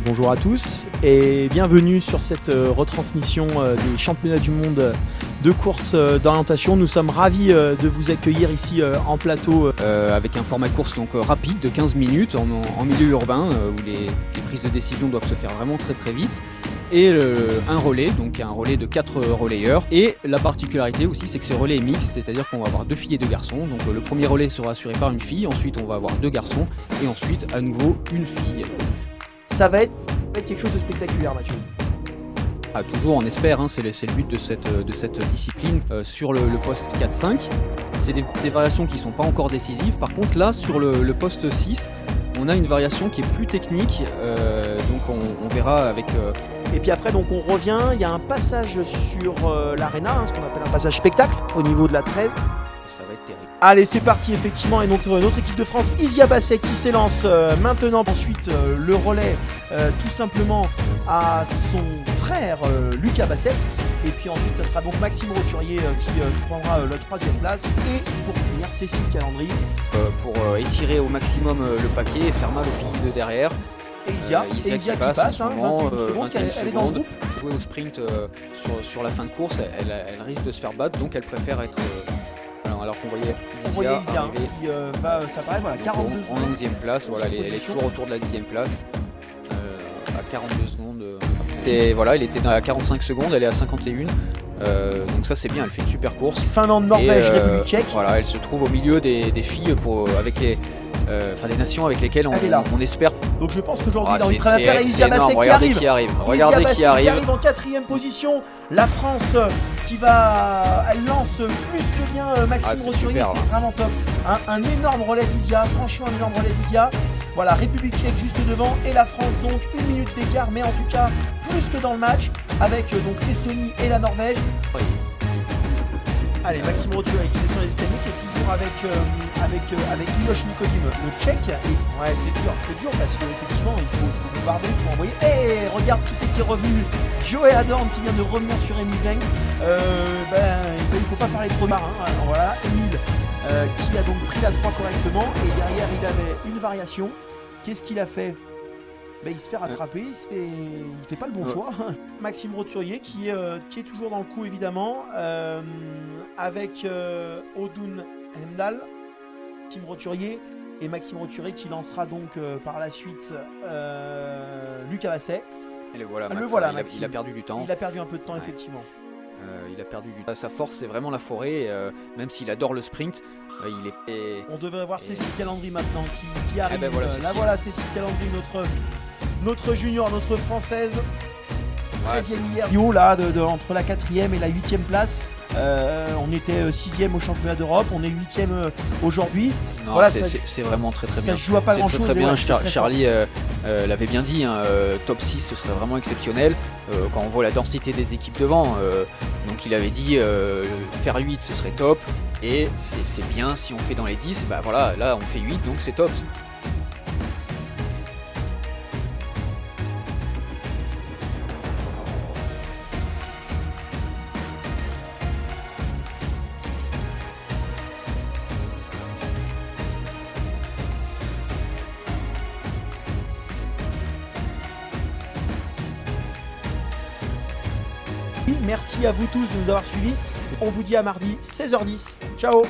Bonjour à tous et bienvenue sur cette retransmission des championnats du monde de course d'orientation. Nous sommes ravis de vous accueillir ici en plateau. Avec un format de course donc rapide de 15 minutes en milieu urbain où les prises de décision doivent se faire vraiment très vite. Et un relais, donc un relais de 4 relayeurs. Et la particularité aussi, c'est que ce relais est mixte, c'est-à-dire qu'on va avoir 2 filles et 2 garçons. Donc le premier relais sera assuré par une fille, ensuite on va avoir 2 garçons, et ensuite à nouveau une fille. Ça va être quelque chose de spectaculaire, Mathieu. Ah, toujours, on espère, hein, c'est le but de cette discipline. Sur le poste 4-5, c'est des variations qui ne sont pas encore décisives. Par contre, là, sur le poste 6, on a une variation qui est plus technique. Donc on verra avec... Et puis après, donc on revient, il y a un passage sur l'aréna, ce qu'on appelle un passage spectacle, au niveau de la 13. Ça va être terrible. Allez, c'est parti, effectivement, et donc notre équipe de France, Isia Basset, qui s'élance maintenant. Ensuite, le relais, tout simplement, à son frère, Lucas Basset. Et puis ensuite, ça sera donc Maxime Roturier qui prendra la 3e place. Et pour finir, Cécile Calandry. Pour étirer au maximum le paquet et faire mal aux filles de derrière. Et Isia qui passe, 21 secondes, elle est dans le groupe. Jouer au sprint sur la fin de course, elle risque de se faire battre, donc elle préfère être... alors qu'on voyait Isia qui va s'apparaître, voilà, 42 secondes. En 11e place, voilà, elle est toujours autour de la 10e place, à 42 secondes. Et voilà, elle était à 45 secondes, elle est à 51. Donc ça c'est bien, elle fait une super course. Finlande, Norvège, République tchèque. Voilà, elle se trouve au milieu des filles avec des nations avec lesquelles on espère. Donc je pense qu'aujourd'hui il a une très affaire à Isia Basset qui arrive. Regardez qui arrive en 4e position. La France elle lance plus que bien Maxime Roturier, c'est vraiment top. Un énorme relais d'Isia, franchement un énorme relais d'Isia. Voilà, République tchèque juste devant et la France donc 1 minute d'écart, mais en tout cas plus que dans le match avec donc l'Estonie et la Norvège. Oui. Allez, Maxime Roturier qui descend les escaliers, qui est toujours avec Miloš Nikodim, le tchèque. Et ouais, c'est dur parce qu'effectivement il faut bombarder, il faut envoyer. Et regarde qui c'est qui est revenu, Joey Adorn qui vient de revenir sur Emile Zengs. Il ne faut pas parler trop marin. Alors voilà, Emile qui a donc pris la 3 correctement et derrière il avait une variation. Qu'est-ce qu'il a fait? Il se fait rattraper, il fait pas le bon choix. Maxime Roturier qui est toujours dans le coup évidemment, avec Odun Hemdal, Maxime Roturier et Maxime Roturier qui lancera donc par la suite Lucas Basset. Et le voilà, Max, il a perdu du temps. Il a perdu un peu de temps, effectivement. Il a perdu du temps. Sa force c'est vraiment la forêt, même s'il adore le sprint. On devrait voir Cécile Calandry maintenant qui arrive. Voilà, Cécile Calandry, notre junior, notre française, 13e hier, là, entre la 4e et la 8e place. On était 6e au championnat d'Europe, on est 8e aujourd'hui. Voilà, c'est vraiment très bien. Ça se joue à pas grand chose. Très bien. Charlie l'avait bien dit, hein, top 6 ce serait vraiment exceptionnel quand on voit la densité des équipes devant. Donc il avait dit faire 8 ce serait top. Et c'est bien si on fait dans les 10, voilà, là on fait 8 donc c'est top. Merci à vous tous de nous avoir suivis. On vous dit à mardi 16h10. Ciao.